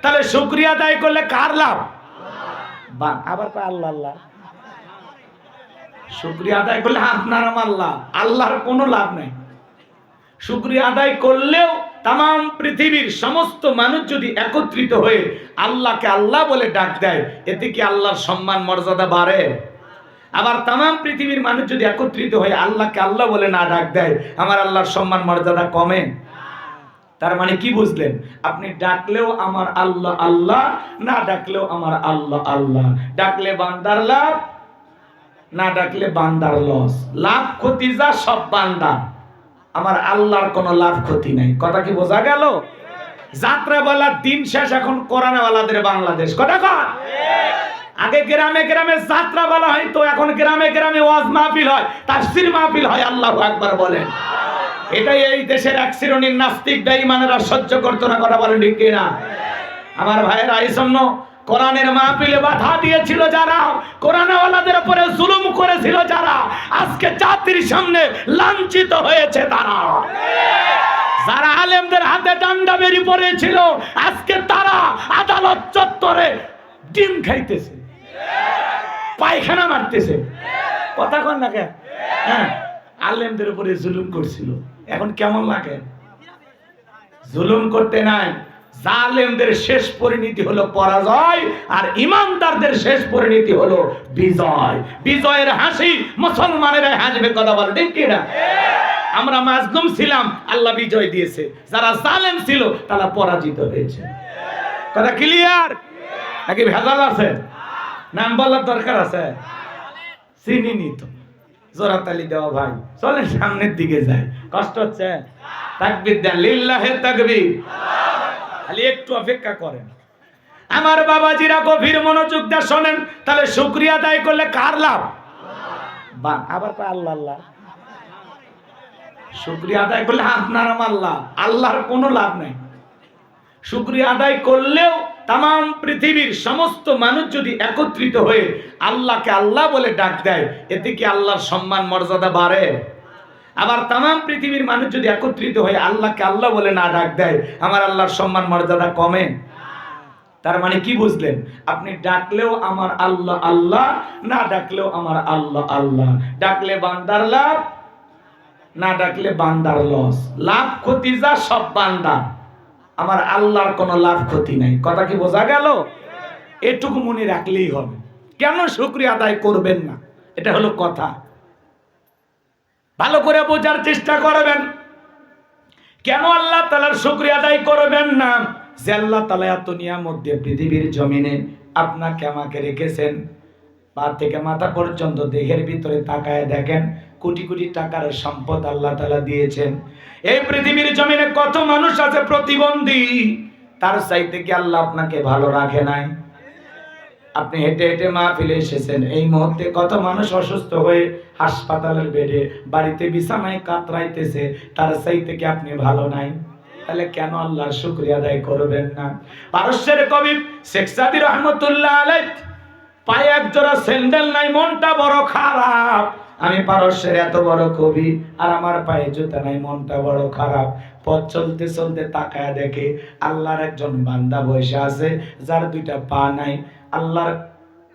তাহলে শুকরিয়া আদায় করলে কার লাভ? আবার আল্লাহ আল্লাহ শুকরিয়া আদায় করলে আপনার আমার লাভ, আল্লাহর কোনো লাভ নাই। শুকরিয়া আদায় করলেও তাম পৃথিবীর সমস্ত মানুষ যদি একত্রিত হয়ে আল্লাহকে আল্লাহ বলে ডাক দেয়, এতে কি আল্লাহর সম্মান মর্যাদা বাড়ে? আবার তাম পৃথিবীর মানুষ যদি একত্রিত হয়ে আল্লাহকে আল্লাহ বলে না ডাক দেয়, আমার আল্লাহর সম্মান মর্যাদা কমে? তার মানে কি বুঝলেন? আপনি ডাকলেও আমার আল্লাহ আল্লাহ, না ডাকলেও আমার আল্লাহ আল্লাহ। ডাকলে বান্দার লাভ, না ডাকলে বান্দার লস। লাভ ক্ষতি যা সব বান্দা, আমার আল্লাহর কোনো লাভ ক্ষতি নাই। কথা কি বোঝা গেল? যাত্রাওয়ালার দিন শেষ, এখন কোরআনওয়ালাদের বাংলাদেশ। কথা কয়? আগে গ্রামে গ্রামে যাত্রাওয়ালা হয়, তো এখন গ্রামে গ্রামে ওয়াজ মাহফিল হয়, তাফসীর মাহফিল হয়। আল্লাহু আকবার বলেন। এটাই এই দেশের এক শ্রেণীর নাস্তিক বেঈমানেরা সহ্য করতো না। কথা বলেন ঠিক কিনা? আমার ভাইয়েরা, এই জন্য কোরআনের মাহফিলে বাধা দিয়েছিল যারা, কোরআনওয়ালাদের উপরে জুলুম করেছিল যারা, আজকে জাতির সামনে লাঞ্ছিত হয়েছে তারা। যারা আলেমদের হাতে ডান্ডা বেরি পড়েছিল, আজকে তারা আদালত চত্বরে ডিম খাইতেছে, পায়খানা মারতেছে। কথা কন না কেন? হ্যাঁ, আলেমদের উপরে জুলুম করছিল, এখন কেমন লাগে? জুলুম করতে নাই। জালেমদের শেষ পরিণতি হলো পরাজয়, আর ইমানদারদের শেষ পরিণতি হলো বিজয়। বিজয়ের হাসি মুসলমানেরা হাসবে। কথা বলে ঠিক কিনা? আমরা মাজলুম ছিলাম, আল্লাহ বিজয় দিয়েছে। যারা জালেম ছিল তারা পরাজিত হয়েছে। কথা ক্লিয়ার? নাকি ভেজাল আছে? নাম বলার দরকার আছে? চিনিনি তো। জোরাতালি দেওয়া ভাই, চলেন সামনের দিকে যাই। কষ্ট হচ্ছে? তাকবীর দেন, লিল্লাহে তাকবীর। খালি একটু অপেক্ষা করেন। আমার বাবাজিরা গভীর মনোযোগ দিয়ে শোনেন, তাহলে শুকরিয়া আদায় করলে কার লাভ? আবার আল্লাহ আল্লাহ শুকরিয়া আদায় করলে আপনার আমার লাভ, আল্লাহর কোনো লাভ নাই। শুকরিয়া আদায় করলেও তাম পৃথিবীর সমস্ত মানুষ যদি একত্রিত হয়ে আল্লাহকে আল্লাহ বলে ডাক দেয়, এতে কি আল্লাহর সম্মান মর্যাদা বাড়ে? আবার তাম পৃথিবীর মানুষ যদি একত্রিত হয়ে আল্লাহকে আল্লাহ বলে না ডাক দেয়, আমার আল্লাহর সম্মান মর্যাদা কমে? তার মানে কি বুঝলেন? আপনি ডাকলেও আমার আল্লাহ আল্লাহ, না ডাকলেও আমার আল্লাহ আল্লাহ। ডাকলে বান্দার লাভ, না ডাকলে বান্দার লস। লাভ ক্ষতি যা সব বান্দা, আমার আল্লাহর কোনো লাভ ক্ষতি নাই। কথা কি বোঝা গেল? এটুকু মনে রাখলেই হবে। কেন শুকরিয়া আদায় করবেন না? এটা হলো কথা। ভালো করে বোঝার চেষ্টা করবেন। কেন আল্লাহ তাআলার শুকরিয়া আদায় করবেন না? যে আল্লাহ তাআলা এত নিয়ামত দিয়ে পৃথিবীর জমিনে আপনাকে আমাকে রেখেছেন, পা থেকে মাথা পর্যন্ত দেহের ভিতরে তাকায় দেখেন, কোটি কোটি টাকার সম্পদ আল্লাহ তাআলা দিয়েছেন। এই পৃথিবীর জমিনে কত মানুষ আছে প্রতিবন্ধী, তার চাইতে কি আল্লাহ আপনাকে ভালো রাখে নাই? আপনি হেঁটে হেঁটে মাহফিলে এসেছেন, এই মুহূর্তে কত মানুষ অসুস্থ হয়ে হাসপাতালের বেডে, বাড়িতে বিছানায় কাতরাইতেছে, তার চাইতে কি আপনি ভালো নাই? তাহলে কেন আল্লাহর শুকরিয়া আদায় করবেন না? পারস্যের কবি শেখ সাদী রহমতুল্লাহ আলাইহি, পায়ে এক জোড়া স্যান্ডেল নাই, মনটা বড় খারাপ। আমি পারস্যের এত বড় কবি, আর আমার পায়ে জুতা নাই, মনটা বড় খারাপ। পথ চলতে চলতে তাকায় দেখে আল্লাহর একজন বান্দা বসে আছে, যার দুইটা পা নাই। আল্লাহর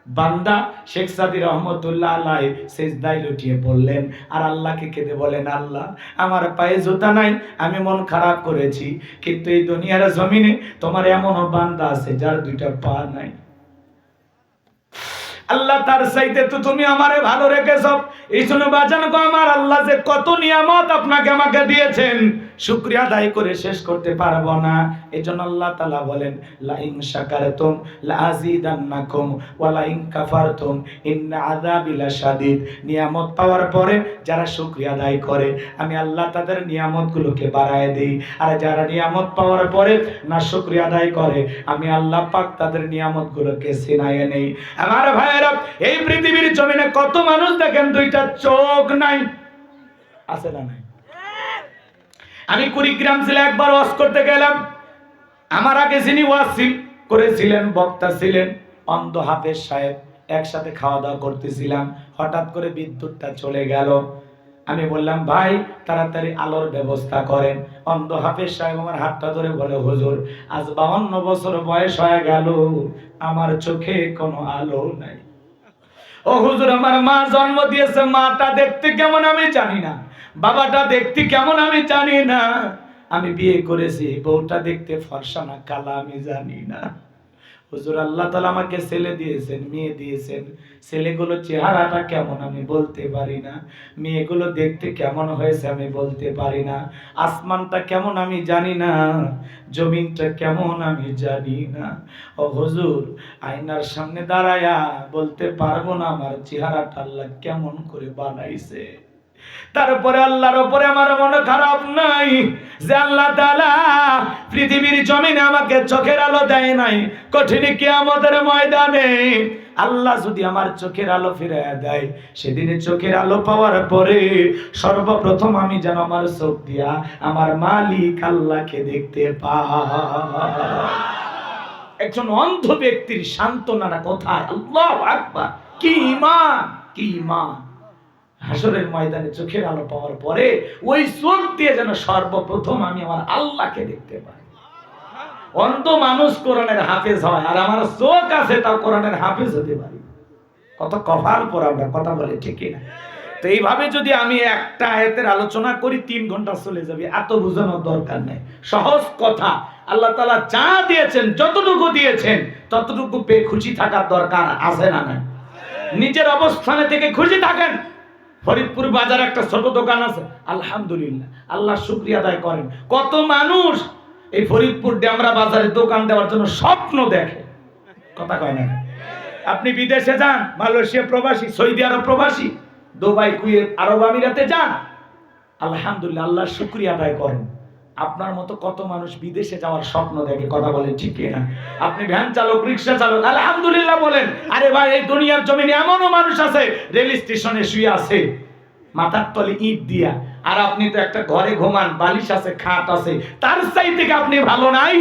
বান্দা শেখ সাদী রহমতুল্লাহ আলাইহি সিজদায় লুটিয়ে পড়লেন, আর আল্লাহকে কেঁদে বলেন, আল্লাহ আমার পায়ে জুতা নাই, আমি মন খারাপ করেছি, কিন্তু এই দুনিয়ার জমিনে তোমার এমন বান্দা আছে যার দুইটা পা নাই। আল্লাহ তার চাইতে তো তুমি আমারে ভালো রেখেছো। এই জন্য বাজান গো, আমার আল্লাহ যে কত নিয়ামত আপনাকে আমাকে দিয়েছেন, শুকরিয়া আদায় করে শেষ করতে পারবো না। এই জন্য আল্লাহ তাআলা বলেন, লা ইন শাকারতুম লা আযীদান্নাকুম ওয়া লা ইন কাফারতুম ইন্না আযাবি লাশাদীদ। নিয়ামত পাওয়ার পরে যারা শুকরিয়া আদায় করে, আমি আল্লাহ তাদের নিয়ামতগুলোকে বাড়ায় দেই। আর যারা নিয়ামত পাওয়ার পরে না শুকরিয়া আদায় করে, আমি আল্লাহ পাক তাদের নিয়ামতগুলোকে ছিনাইয়ে নেই। আমার ভাইয়েরা, এই পৃথিবীর জমিনে কত মানুষ দেখেন দুইটা চোখ নাই, আছে না নাই? আমি কুড়িগ্রাম জেলা একবার ওয়াজ করতে গেলাম। আমার আগে যিনি ওয়াজ করেছিলেন, বক্তা ছিলেন অন্ধ হাফেজ সাহেব। একসাথে খাওয়া দাওয়া করতেছিলাম, হঠাৎ করে বিদ্যুৎটা চলে গেল। আমি বললাম ভাই তাড়াতাড়ি আলোর ব্যবস্থা করেন। অন্ধ হাফেজ সাহেব আমার হাতটা ধরে বলে হুজুর আজ 52 বছর বয়স হয়ে গেল, আমার চোখে কোনো আলো নাই। ও হুজুর আমার মা জন্ম দিয়েছে, মাটা দেখতে কেমন আমি জানি না, বাবাটা দেখতে কেমন আমি জানি না, আমি বিয়ে করেছি বউটা দেখতে ফর্সা না কালা আমি জানি না। হুজুর আল্লাহ তাআলা আমাকে ছেলে দিয়েছেন, মেয়ে দিয়েছেন, ছেলেগুলো চেহারাটা কেমন আমি বলতে পারি না, মেয়েগুলো দেখতে কেমন হয়েছে আমি বলতে পারি না, আসমানটা কেমন আমি জানি না, জমিনটা কেমন আমি জানি না। ও হুজুর আয়নার সামনে দাঁড়ায়া বলতে পারবো না আমার চেহারাটা আল্লাহ কেমন করে বানাইছে। তারপরে আল্লাহর উপরে আমার মন খারাপ নাই যে আল্লাহ তাআলা পৃথিবীর জমিনে আমাকে চোখের আলো দেয় নাই, কঠিন কিয়ামতের ময়দানে আল্লাহ যদি আমার চোখের আলো ফিরিয়ে দেয়, সেদিনে চোখের আলো পাওয়ার পরে সর্বপ্রথম আমি যেন আমার চোখ দিয়া আমার মালিক আল্লাহকে দেখতে পাই। একজন অন্ধ ব্যক্তির সান্ত্বনাটা কোথায়? আল্লাহু আকবার, কি ঈমান, কি ঈমান! হাসরের ময়দানে চোখের আলো পাওয়ার পরে ওই চোখ দিয়ে যেন সর্বপ্রথম আমি আমার আল্লাহকে দেখতে পাই। অন্ধ মানুষ কোরআনের হাফেজ হয়, আর আমার চোখ আছে তাও কোরআনের হাফেজ হতে পারি। কত কপাল পর আমরা, কথা বলে ঠিক না? তো এইভাবে যদি আমি একটা আয়াতের আলোচনা করি 3 ঘন্টা চলে যাবে, এত বোঝানোর দরকার নেই, সহজ কথা। আল্লাহ তাআলা যা দিয়েছেন, যতটুকু দিয়েছেন ততটুকু পেয়ে খুশি থাকার দরকার আছে না নাই? নিজের অবস্থানে থেকে খুশি থাকেন। ফরিদপুর বাজার একটা ছোট দোকান আছে, আলহামদুলিল্লাহ, আল্লাহ শুকরিয়া আদায় করেন। কত মানুষ এই ফরিদপুর ডেমরা বাজারে দোকান দেওয়ার জন্য স্বপ্ন দেখে, কথা কয় না? আপনি বিদেশে যান, মালয়েশিয়া প্রবাসী, সৌদি আরব প্রবাসী, দুবাই, কুয়েত, আরব আমিরাতে যান, আলহামদুলিল্লাহ, আল্লাহ শুকরিয়া আদায় করেন। আপনার মতো কত মানুষ বিদেশে যাওয়ার স্বপ্ন দেখে, কথা বলেন ঠিক না? আপনি ভ্যান চালক, রিক্সা চালক, আলহামদুলিল্লাহ বলেন। আরে ভাই, এই দুনিয়ার জমিনে এমনও মানুষ আছে রেল স্টেশনে শুয়ে আছে মাথার তলে ইট দিয়া, আর আপনি তো একটা ঘরে ঘুমান, বালিশ আছে, খাট আছে, তার চাইতে আপনি ভালো নাই?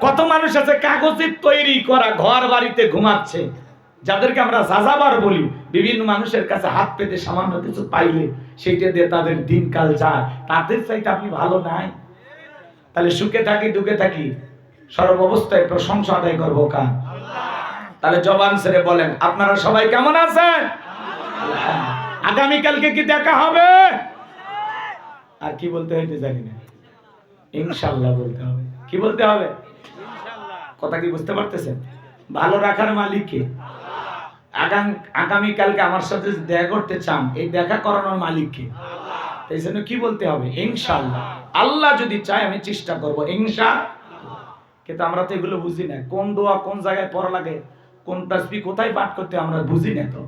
কত মানুষ আছে কাগজের তৈরি করা ঘর বাড়িতে ঘুমাচ্ছে, যাদেরকে আমরা যাযাবার বলি। বিভিন্ন মানুষের কাছে হাত পেতে সামান্য কিছু পাইলে সেইটা দিয়ে তাদের দিনকাল যায়, তাদের চাইতে আপনি ভালো নাই? তাহলে সুখে থাকি দুঃখে থাকি সর্ব অবস্থায় প্রশংসা আদায় করবো কার? তাহলে জবান ছেড়ে বলেন আপনারা সবাই কেমন আছেন? আগামীকালকে কি দেখা হবে? আর কি বলতে হইতে জানি না, ইনশাআল্লাহ বলতে হবে। কি বলতে হবে? কথা কি বুঝতে পারতেছেন? ভালো রাখার মালিক কে? আগামীকালকে আমার সাথে দেখা করতে চান, এই দেখা করানোর মালিক কে? এই জন্য কি বলতে হবে? ইনশাআল্লাহ। আল্লাহ যদি চায় আমি চেষ্টা করবো, ইনশাআল্লাহ। কিন্তু আমরা তো এগুলো বুঝি না, কোন দোয়া কোন জায়গায় পড়া লাগে, কোন তাসবিহ কোথায় পাঠ করতে আমরা বুঝি না, তো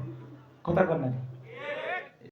কথা কর না।